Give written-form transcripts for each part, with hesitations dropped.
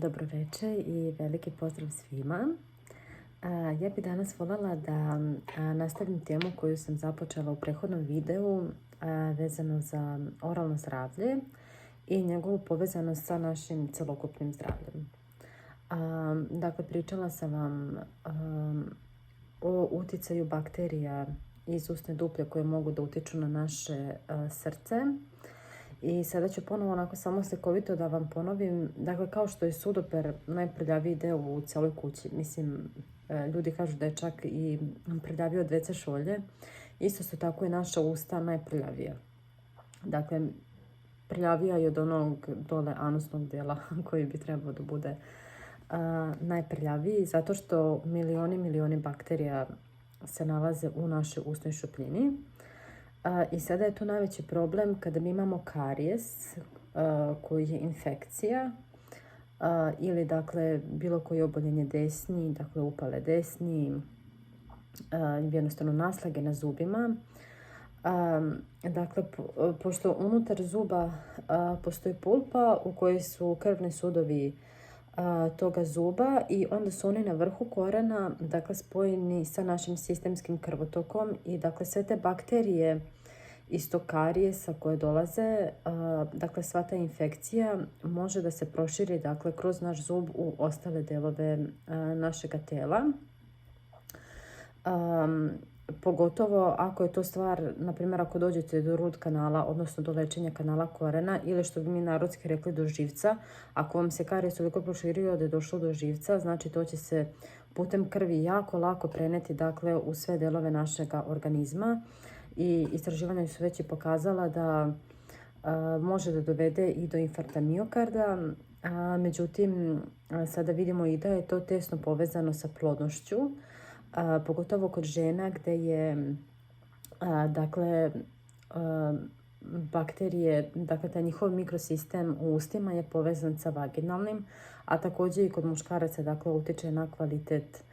Dobro večer i veliki pozdrav svima. Ja bih danas voljela da nastavim temu koju sam započela u prethodnom videu vezano za oralno zdravlje i njegovu povezanost sa našim celokupnim zdravljem. Dakle, pričala sam vam o uticaju bakterija iz usne duplje koje mogu da utiču na naše srce. I sada ću ponovo onako samo slikovito da vam ponovim, dakle kao što je sudoper najprljaviji deo u cijeloj kući, mislim, ljudi kažu da je čak i prljaviji od WC šolje, isto su tako i naša usta najprljavija. Dakle, prljavija je od onog dole anusnog dijela koji bi trebao da bude najprljaviji, zato što milioni bakterija se nalaze u našoj usnoj šupljini. I sada je tu najveći problem kada mi imamo karijes koji je infekcija ili dakle bilo koje oboljenje desni, dakle upale desni, jednostavno naslage na zubima. Dakle, pošto unutar zuba postoji pulpa u kojoj su krvni sudovi toga zuba i onda su oni na vrhu korena, dakle spojeni sa našim sistemskim krvotokom i dakle sve te bakterije iz tog karijesa koje dolaze, dakle sva ta infekcija može da se proširi dakle kroz naš zub u ostale delove našega tela. Pogotovo ako je to stvar, na primjer ako dođete do root kanala, odnosno do lečenja kanala korena ili što bi mi narodski rekli do živca. Ako vam se karijes toliko proširio da je došlo do živca, znači to će se putem krvi jako lako preneti dakle u sve delove našega organizma i istraživanja su već i pokazala da može da dovede i do infarkta miokarda. Međutim, sada vidimo i da je to tesno povezano sa plodnošću. Pogotovo kod žena gde je dakle bakterije, dakle taj njihov mikrosistem u ustima je povezan sa vaginalnim, a također i kod muškaraca dakle utiče na kvalitet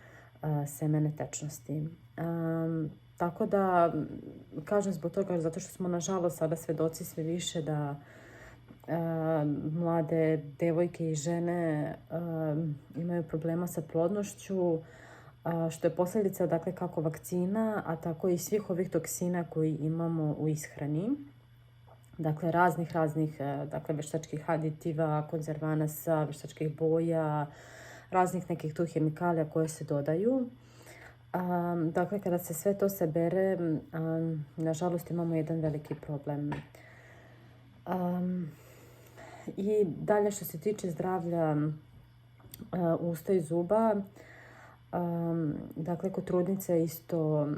semene tečnosti. Tako da kažem zbog toga zato što smo nažalost sada svedoci sve više da mlade devojke i žene imaju problema sa plodnošću, što je posljedica dakle kako vakcina, a tako i svih ovih toksina koji imamo u ishrani. Dakle, raznih dakle, veštačkih aditiva, konzervanasa, veštačkih boja, raznih nekih tu hemikalija koje se dodaju. Dakle, kada se sve to sabere, nažalost imamo jedan veliki problem. I dalje što se tiče zdravlja usta i zuba, dakle, kod trudnice isto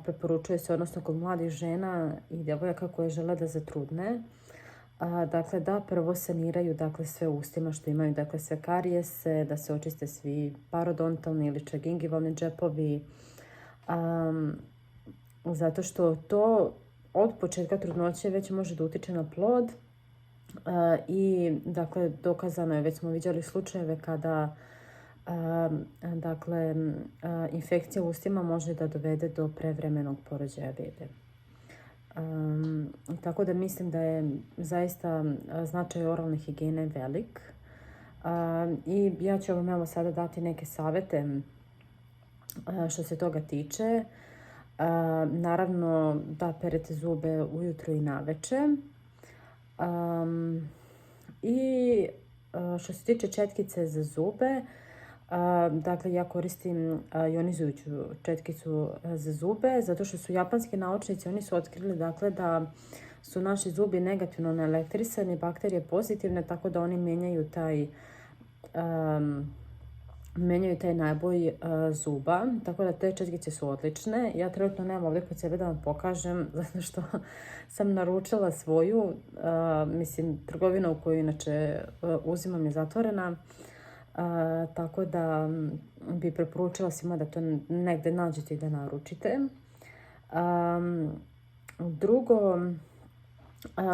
preporučuje se, odnosno kod mladih žena i djevojaka koje žele da zatrudne, dakle, da prvo saniraju dakle, sve ustima što imaju, dakle, sve karijese, da se očiste svi parodontalni ili čak gingivalni džepovi, zato što to od početka trudnoće već može da utiče na plod i, dakle, dokazano je, već smo vidjeli slučajeve kada dakle, infekcija u ustima može da dovede do prevremenog porođaja bebe. Tako da mislim da je zaista značaj oralne higijene velik. I ja ću vam evo sada dati neke savete što se toga tiče. Naravno da perete zube ujutro i naveče. I što se tiče četkice za zube, dakle, ja koristim ionizujuću četkicu za zube, zato što su japanski naučnici, oni su otkrili dakle, da su naši zubi negativno naelektrisani, bakterije pozitivne, tako da oni menjaju taj naboj zuba, tako da te četkice su odlične. Ja trenutno nemam ovdje kod sebe da vam pokažem, zato što sam naručila svoju, mislim, trgovina u koju inače uzimam je zatvorena, tako da bi preporučila svima da to negde nađete i da naručite. Drugo,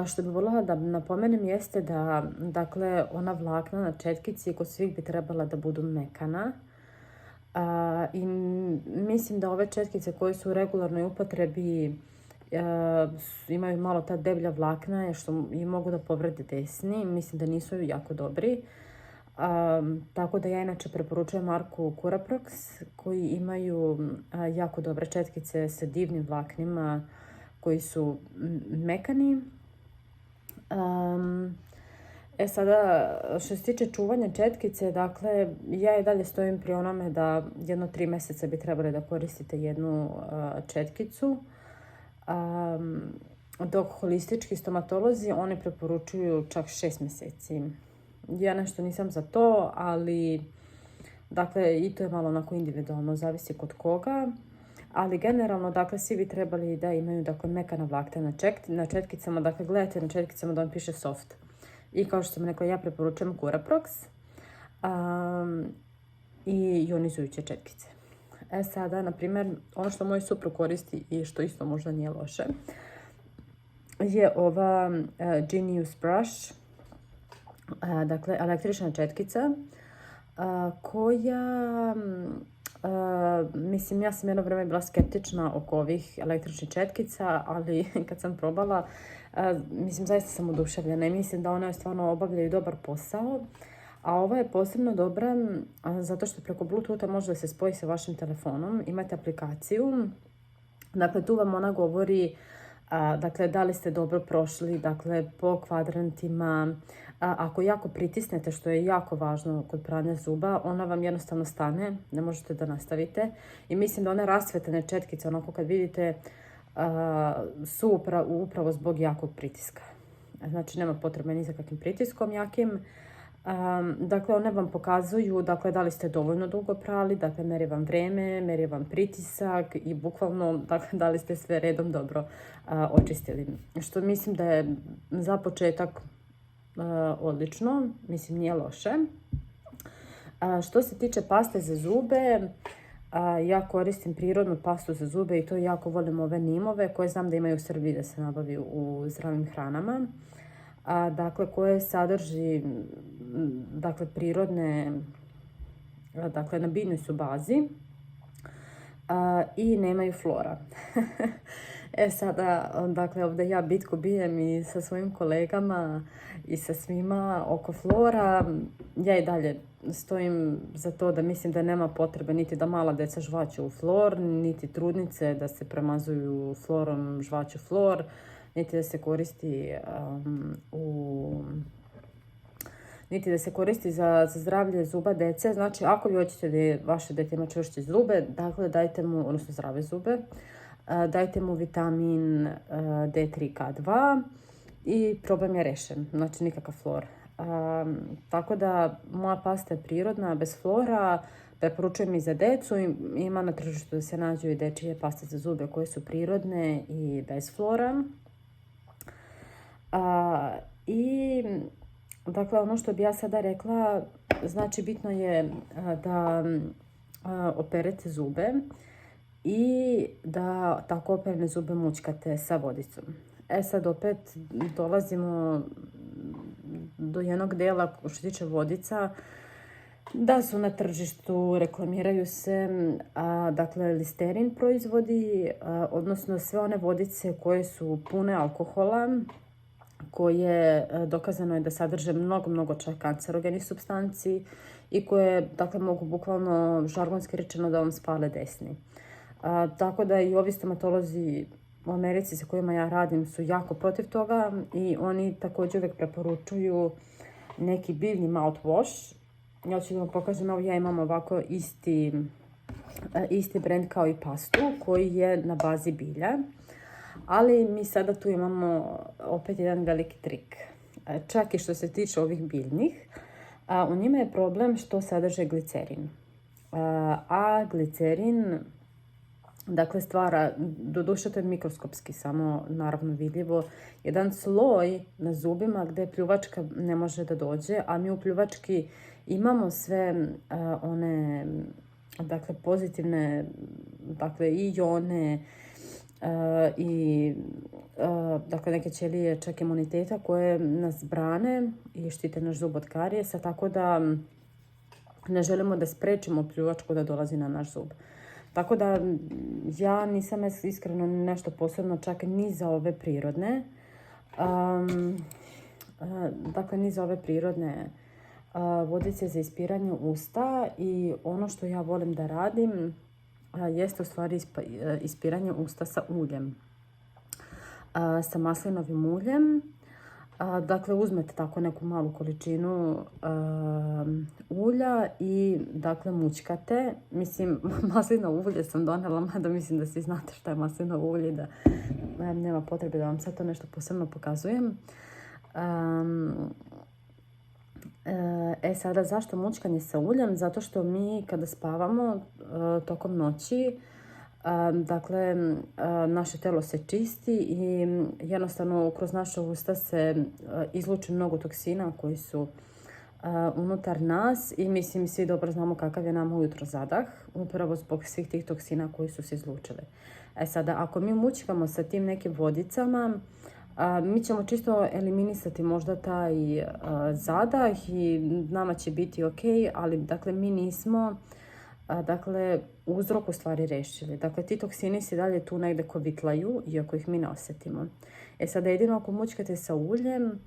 što bi voljela da napomenem jeste da, dakle, ona vlakna na četkici kod svih bi trebala da budu mekana. I mislim da ove četkice koje su u regularnoj upotrebi imaju malo ta deblja vlakna što i mogu da povrede desni. Mislim da nisu jako dobri. Tako da ja inače preporučujem marku Curaprox koji imaju jako dobre četkice sa divnim vlaknima koji su mekani. Sada, što se tiče čuvanja četkice, dakle, ja i dalje stojim pri onome da jedno 3 mjeseca bi trebali da koristite jednu četkicu. Dok holistički stomatolozi, oni preporučuju čak 6 mjeseci. Ja nešto nisam za to, ali dakle, i to je malo onako individualno, zavisi kod koga. Ali generalno, dakle, svi bi trebali da imaju, dakle, mekana vlakna na četkicama. Dakle, gledajte na četkicama da vam piše soft. I kao što sam rekla, ja preporučujem Curaprox i ionizujuće četkice. Sada, na primjer, ono što moj suprug koristi i što isto možda nije loše, je ova Genius Brush, dakle, električna četkica, koja, mislim, ja sam jedno vrijeme bila skeptična oko ovih električnih četkica, ali kad sam probala, mislim, zaista sam oduševljena i mislim da one stvarno obavljaju dobar posao. A ova je posebno dobra zato što preko Bluetootha može da se spoji sa vašim telefonom. Imate aplikaciju, dakle, tu vam ona govori dakle, da li ste dobro prošli, dakle, po kvadrantima. Ako jako pritisnete, što je jako važno kod pranja zuba, ona vam jednostavno stane, ne možete da nastavite. I mislim da one rasvetene četkice, onako kad vidite, su upravo zbog jakog pritiska. Znači, nema potrebe ni za kakvim pritiskom jakim. Dakle, one vam pokazuju, dakle, da li ste dovoljno dugo prali, dakle, meri vam vreme, meri vam pritisak i bukvalno, dakle, da li ste sve redom dobro očistili. Što mislim da je za početak odlično, mislim, nije loše. Što se tiče paste za zube, ja koristim prirodnu pastu za zube i to jako volim ove nimove koje znam da imaju u Srbiji da se nabaviju u zdravim hranama. Dakle, koje sadrži, dakle, prirodne, dakle, na biljnoj su bazi i nemaju flora. Sada, dakle, ovdje ja bitku bijem i sa svojim kolegama i sa svima oko flora. Ja i dalje stojim za to da mislim da nema potrebe niti da mala deca žvaću u flor, niti trudnice da se premazuju florom, žvaću flor, niti da se koristi niti da se koristi za zdravlje zuba dece. Znači, ako vi hoćete da vaše dete ima čvršće zube, dakle, dajte mu, odnosno zdrave zube, dajte mu vitamin D3, K2 i problem je rešen. Znači, nikakav flor. Tako da, moja pasta je prirodna, bez flora, preporučujem i za decu. Ima na tržištu da se nađu i dečije paste za zube koje su prirodne i bez flora. I, dakle, ono što bi ja sada rekla, znači, bitno je da operete zube i da tako operene zube mućkate sa vodicom. Sad opet dolazimo do jednog dela što se tiče vodica, da su na tržištu, reklamiraju se, dakle, Listerin proizvodi, odnosno sve one vodice koje su pune alkohola, koje dokazano je da sadrže mnogo čak kancerogenih supstanci i koje, dakle, mogu bukvalno žargonski rečeno da vam spale desni. Tako da i ovi stomatolozi u Americi sa kojima ja radim su jako protiv toga i oni također uvijek preporučuju neki biljni mouthwash. Ja ću da vam pokažem, evo ja imam ovako isti brand kao i pastu koji je na bazi bilja. Ali mi sada tu imamo opet jedan veliki trik. Čak i što se tiče ovih biljnih, u njima je problem što sadrže glicerin. A glicerin, dakle, stvara, doduše to je mikroskopski, samo naravno vidljivo, jedan sloj na zubima gdje pljuvačka ne može da dođe, a mi u pljuvački imamo sve one, dakle, pozitivne, dakle, i ione, i dakle, neke ćelije čak imuniteta koje nas brane i štite naš zub od karijesa, tako da ne želimo da sprečimo pljuvačku da dolazi na naš zub. Tako da ja nisam iskreno nešto posebno čak ni za ove prirodne. Dakle, ni za ove prirodne vodice za ispiranje usta i ono što ja volim da radim jeste u stvari ispiranje usta sa uljem. Sa maslinovim uljem. Dakle, uzmete tako neku malu količinu ulja i dakle mućkate. Mislim, maslinovo ulje sam donela, mada mislim da svi znate šta je maslinovo ulje, da nema potrebe da vam sad to nešto posebno pokazujem. Sada zašto mućkanje sa uljem? Zato što mi kada spavamo tokom noći, dakle, naše telo se čisti i jednostavno kroz naše usta se izluči mnogo toksina koji su unutar nas i mislim svi dobro znamo kakav je nama ujutro zadah, upravo zbog svih tih toksina koji su se izlučili. Sada, ako mi mućkamo sa tim nekim vodicama, mi ćemo čisto eliminisati možda taj zadah i nama će biti ok, ali dakle mi nismo uzrok u stvari rešili. Dakle, ti toksini se dalje tu negde kovitlaju, iako ih mi ne osjetimo. Sada jedino ako mućkate sa uljem,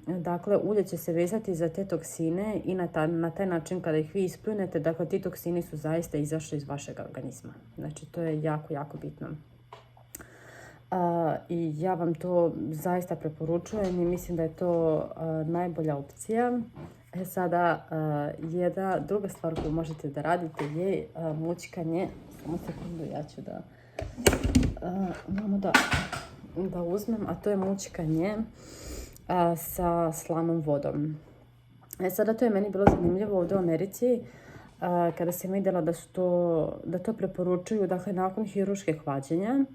dakle, ulje će se vezati za te toksine i na taj način kada ih vi ispljunete, dakle, ti toksini su zaista izašli iz vašeg organizma. Znači, to je jako, jako bitno. I ja vam to zaista preporučujem i mislim da je to najbolja opcija. Sada, jedna druga stvar koju možete da radite je mućkanje. Samo sekundu, ja ću da uzmem, a to je mućkanje sa slanom vodom. Sada to je meni bilo zanimljivo ovdje u Americi, kada sam vidjela da to preporučuju, dakle, nakon hirurških vađenja.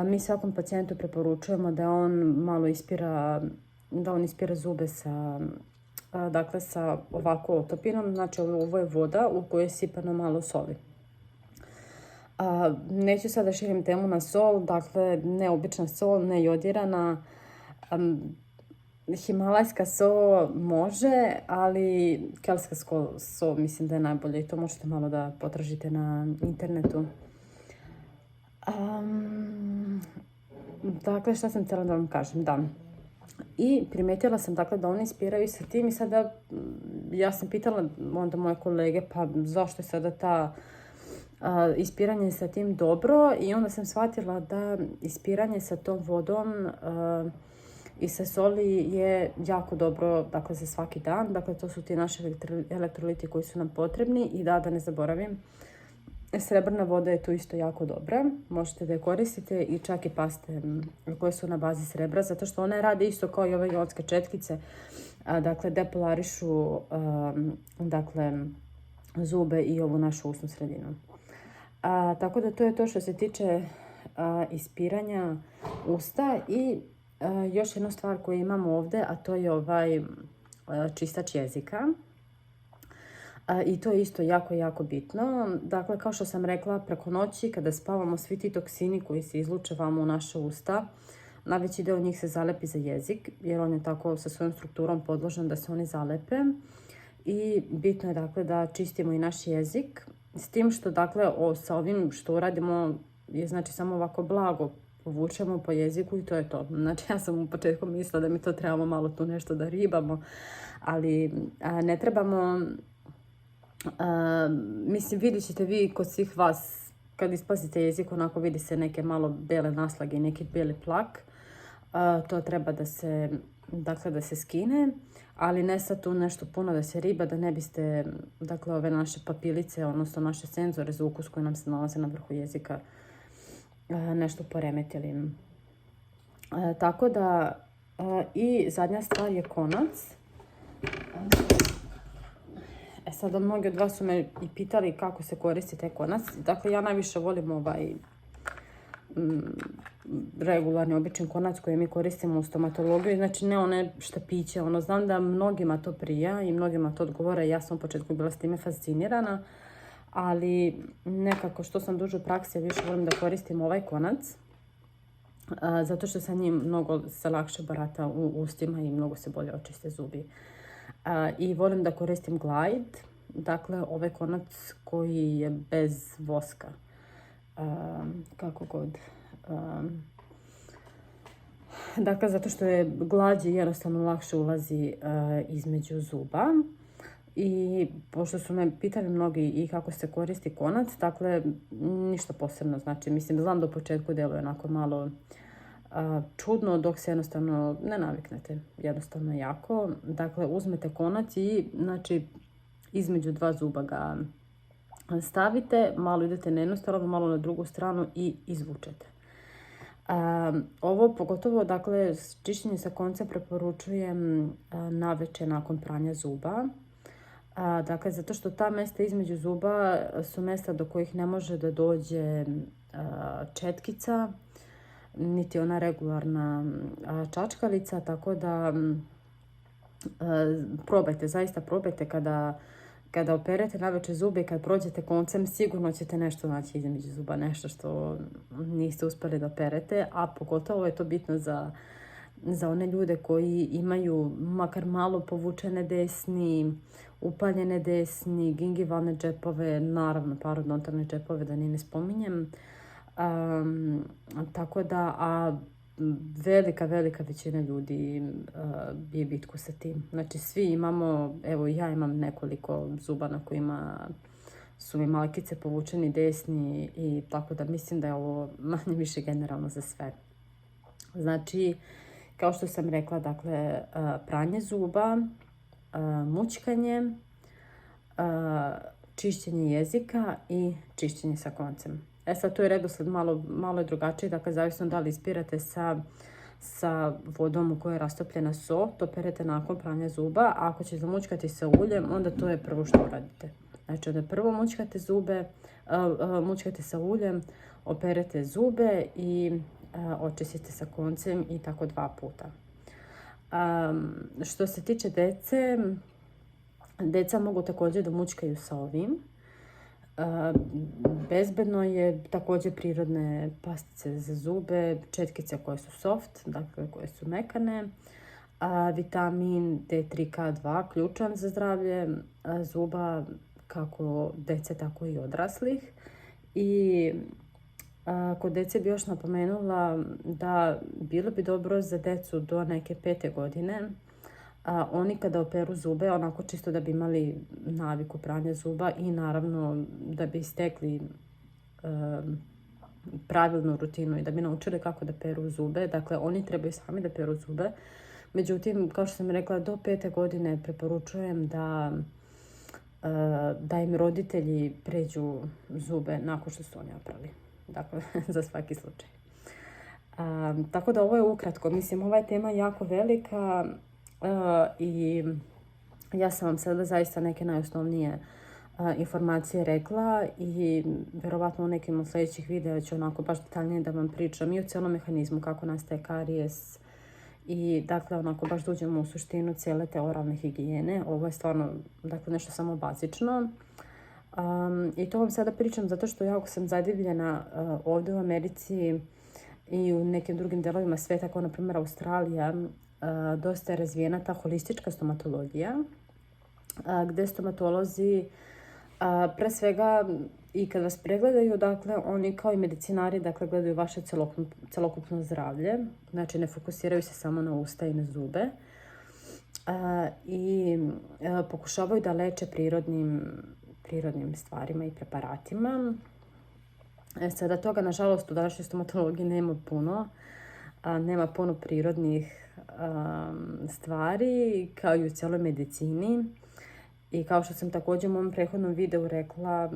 Mi svakom pacijentu preporučujemo da on malo ispira zube sa ovako otopinom. Znači, ovo je voda u kojoj je sipano malo soli. Neću sada širim temu na sol, dakle, ne obična sol, ne jodirana. Himalajska sol može, ali kelska sol mislim da je najbolje i to možete malo da potražite na internetu. Dakle, šta sam htjela da vam kažem? Da. I primijetila sam, dakle, da oni ispiraju sa tim i sada ja sam pitala onda moje kolege, pa zašto je sada ta ispiranje sa tim dobro, i onda sam shvatila da ispiranje sa tom vodom i sa soli je jako dobro, dakle, za svaki dan. Dakle, to su ti naši elektroliti koji su nam potrebni i da ne zaboravim, srebrna voda je tu isto jako dobra. Možete da je koristite i čak i paste koje su na bazi srebra, zato što one rade isto kao i ove jodske četkice. Dakle, depolarišu zube i ovu našu usnu sredinu. Tako da to je to što se tiče ispiranja usta. I još jedna stvar koju imamo ovdje, a to je ovaj čistač jezika. I to je isto jako, jako bitno. Dakle, kao što sam rekla, preko noći kada spavamo, svi ti toksini koji se izluče vamo u naše usta, najveći deo njih se zalepi za jezik, jer on je tako sa svojom strukturom podložen da se oni zalepe. I bitno je, dakle, da čistimo i naš jezik. S tim što, dakle, sa ovim što uradimo je, znači, samo ovako blago povučemo po jeziku i to je to. Znači, ja sam u početku mislila da mi to trebamo malo tu nešto da ribamo, ali ne trebamo. Mislim, vidjet ćete vi kod svih vas, kad ispazite jezik, onako vidi se neke malo bele naslage i neki beli plak. To treba da se skine, ali ne sad tu nešto puno da se riba, da ne biste, dakle, ove naše papilice, odnosno naše senzore za ukus koji nam se nalaze na vrhu jezika, nešto poremetili. Tako da, i zadnja stvar je konac. Sada mnogi od vas su me i pitali kako se koristi taj konac. Dakle, ja najviše volim ovaj regularni, običan konac koji mi koristimo u stomatologiji. Znači, ne one štapiće. Znam da mnogima to prija i mnogima to odgovara. Ja sam u početku bila s time fascinirana. Ali nekako što sam duže u praksi, više volim da koristim ovaj konac. Zato što sa njim mnogo se lakše barata u ustima i mnogo se bolje očiste zubi. I volim da koristim Glide, dakle, ovaj konac koji je bez voska. Kako god. Dakle, zato što je glađe jednostavno lakše ulazi između zuba. I pošto su me pitali mnogi i kako se koristi konac, dakle, ništa posebno. Znači, mislim, znam da u početku deluje onako malo čudno dok se jednostavno ne naviknete. Jednostavno jako. Dakle, uzmete konac i, znači, između dva zuba ga stavite, malo idete na jednu stranu, malo na drugu stranu i izvučete. Ovo pogotovo, dakle, čišćenje sa koncem preporučujem navečer nakon pranja zuba. Dakle, zato što ta mesta između zuba su mesta do kojih ne može da dođe četkica, niti ona regularna čačkalica, tako da probajte, zaista probajte kada operete navečer zube i kad prođete koncem, sigurno ćete nešto naći između zuba, nešto što niste uspjeli da operete, a pogotovo je to bitno za one ljude koji imaju makar malo povučene desni, upaljene desni, gingivalne džepove, naravno parodontalne džepove, da ni ne spominjem. Tako da, velika većina ljudi je bitku sa tim. Znači, svi imamo, evo ja imam nekoliko zuba na kojima su mi malkice povučeni desni i tako da mislim da je ovo manje više generalno za sve. Znači, kao što sam rekla, dakle, pranje zuba, mućkanje, čišćenje jezika i čišćenje sa koncem. Sad, tu je redosled malo je drugačiji, dakle, zavisno da li ispirate sa vodom u kojoj je rastopljena so, to perete nakon pranja zuba, a ako će zamućkati sa uljem, onda to je prvo što uradite. Znači, onda prvo mućkate sa uljem, operete zube i očistite sa koncem i tako 2 puta. Što se tiče dece, deca mogu također da mućkaju sa ovim. Bezbedno je također prirodne pastice za zube, četkice koje su soft, dakle koje su mekane, vitamin D3K2 ključan za zdravlje zuba kako dece tako i odraslih. I kod dece bi još napomenula da bilo bi dobro za decu do neke 5. godine. Oni kada operu zube, onako čisto da bi imali naviku pranja zuba i naravno da bi stekli pravilnu rutinu i da bi naučili kako da peru zube. Dakle, oni trebaju sami da peru zube. Međutim, kao što sam rekla, do 5. godine preporučujem da im roditelji pređu zube nakon što su oni oprali. Dakle, za svaki slučaj. Tako da ovo je ukratko. Mislim, ova je tema jako velika i ja sam vam sada zaista neke najosnovnije informacije rekla i verovatno u nekim od sljedećih videa ću onako baš detaljnije da vam pričam i o cijelom mehanizmu kako nastaje karijes i dakle onako baš da uđemo u suštinu cijele te oralne higijene. Ovo je stvarno dakle nešto samo bazično. I to vam sada pričam zato što jako sam zadivljena ovdje u Americi i u nekim drugim delovima sveta, kao na primjer Australija, dosta je razvijena ta holistička stomatologija, gdje stomatolozi pre svega i kad vas pregledaju, dakle, oni kao i medicinari, dakle, gledaju vaše celokupno zdravlje, znači ne fokusiraju se samo na usta i na zube i pokušavaju da leče prirodnim stvarima i preparatima. Sada toga, nažalost, u današnjoj stomatologiji nema puno prirodnih stvari, kao i u cijeloj medicini. I kao što sam također u mom prethodnom videu rekla,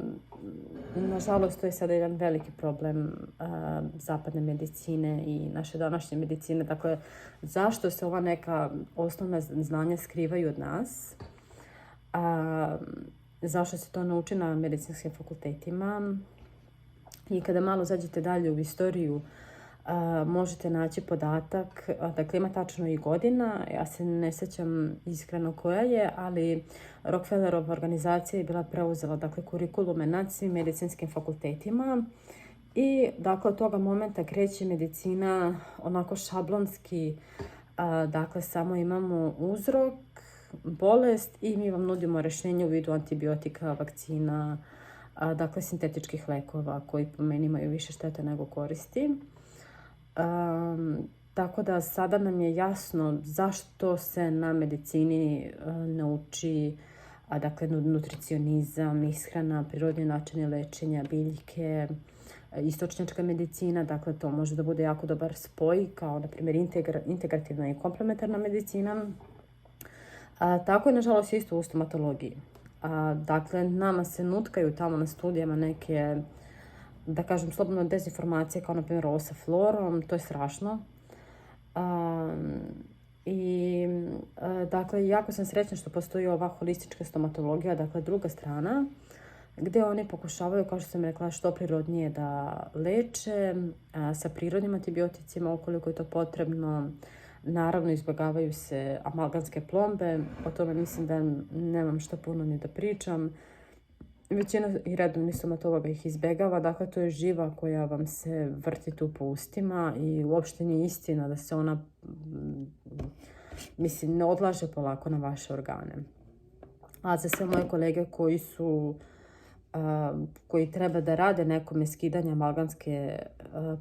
nažalost, to je sada jedan veliki problem zapadne medicine i naše današnje medicine. Dakle, zašto se ova neka osnovna znanja skrivaju od nas? Zašto se to nauči na medicinskim fakultetima? I kada malo zađete dalje u istoriju, možete naći podatak, dakle ima tačno i godina, ja se ne sjećam iskreno koja je, ali Rockefellerova organizacija je bila preuzela dakle, kurikulume nad svim medicinskim fakultetima i dakle od toga momenta kreće medicina onako šablonski, dakle samo imamo uzrok, bolest i mi vam nudimo rješenje u vidu antibiotika, vakcina, dakle sintetičkih lekova koji po meni imaju više štete nego koristi. Tako da sada nam je jasno zašto se na medicini ne uči dakle, nutricionizam, ishrana, prirodni načini lečenja, biljke, istočnjačka medicina, dakle to može da bude jako dobar spoj, kao na primjer integrativna i komplementarna medicina. Tako je nažalost isto u stomatologiji. Dakle, nama se nutkaju tamo na studijama neke, da kažem slobodno, dezinformacije kao na primjer ovo sa florom, to je strašno. Dakle, jako sam srećna što postoji ova holistička stomatologija, dakle druga strana, gdje oni pokušavaju, kao što sam rekla, što prirodnije da leče sa prirodnim antibioticima ukoliko je to potrebno. Naravno, izbjegavaju se amalgamske plombe, o tome mislim da nemam što puno ni da pričam. Većina i redovnih stomatologa ih izbjegava, dakle to je živa koja vam se vrti tu po ustima i uopšte nije istina da se ona, mislim, ne odlaže polako na vaše organe. A za sve moje kolege koji treba da rade nekome skidanje amalgamske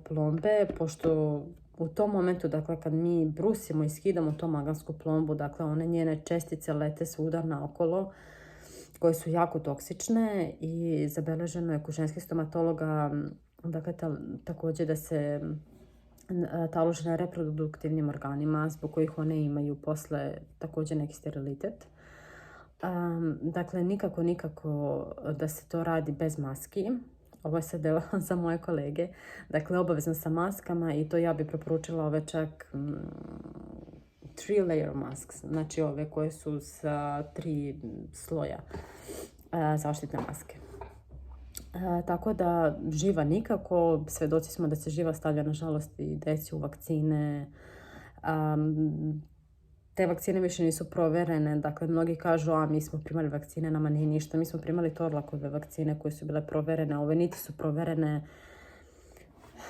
plombe, pošto u tom momentu, dakle, kad mi brusimo i skidamo tu amalgamsku plombu, dakle, one njene čestice lete svuda naokolo, koje su jako toksične i zabeleženo je kod ženskih stomatologa, dakle, također da se talože na reproduktivnim organima, zbog kojih one imaju posle također neki sterilitet. Dakle, nikako da se to radi bez maski. Ovo je sad za moje kolege. Dakle, obavezno sa maskama i to ja bi preporučila ove čak 3-layer masks. Znači ove koje su sa 3 sloja zaštitne maske. Tako da živa nikako. Svedoci smo da se živa stavlja nažalost i deci u vakcine. Te vakcine više nisu proverene, dakle mnogi kažu mi smo primali vakcine, nama nije ništa. Mi smo primali Torlakove vakcine koje su bile proverene, ove niti su proverene.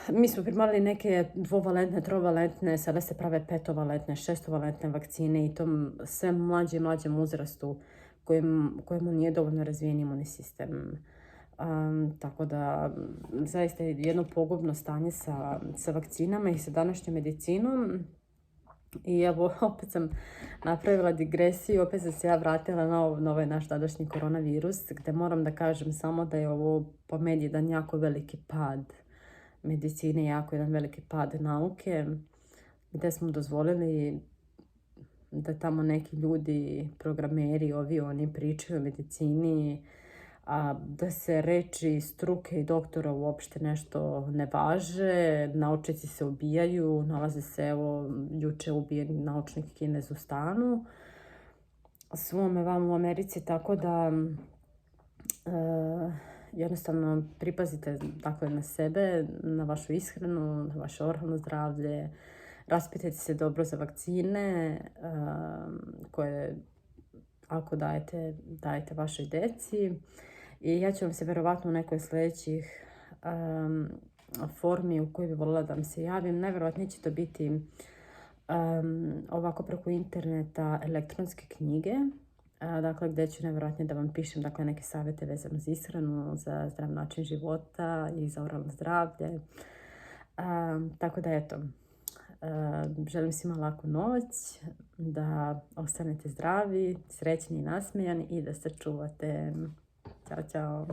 Mi smo primali neke 2-valentne, 3-valentne, sada se prave 5-valentne, 6-valentne vakcine i to sve mlađe i mlađem uzrastu kojemu nije dovoljno razvijen imunni sistem. Tako da zaista je jedno pogubno stanje sa vakcinama i sa današnjom medicinom. I evo, opet sam napravila digresiju, opet sam se ja vratila na ovaj naš tadašnji koronavirus, gdje moram da kažem samo da je ovo po meni jedan jako veliki pad medicine, jako jedan veliki pad nauke, gdje smo dozvolili da tamo neki ljudi, programeri, oni pričaju o medicini, da se reči struke i doktora uopšte nešto ne važe, naučnici se ubijaju, nalaze se, evo, juče ubijen naučnik Kinez u stanu, svome vam u Americi, tako da jednostavno pripazite, dakle, na sebe, na vašu ishranu, na vaše oralno zdravlje, raspitajte se dobro za vakcine koje ako dajete vašoj deci. I ja ću vam se verovatno u nekoj sljedećih formi u kojoj bi voljela da vam se javim. Najverovatnije će to biti ovako preko interneta elektronske knjige, dakle gdje ću najverovatnije da vam pišem, dakle, neke savjete vezano za ishranu, za zdrav način života i za oralno zdravlje. Tako da eto, želim svima laku noć, da ostanete zdravi, srećni i nasmejani i da se čuvate. Ćao, čao.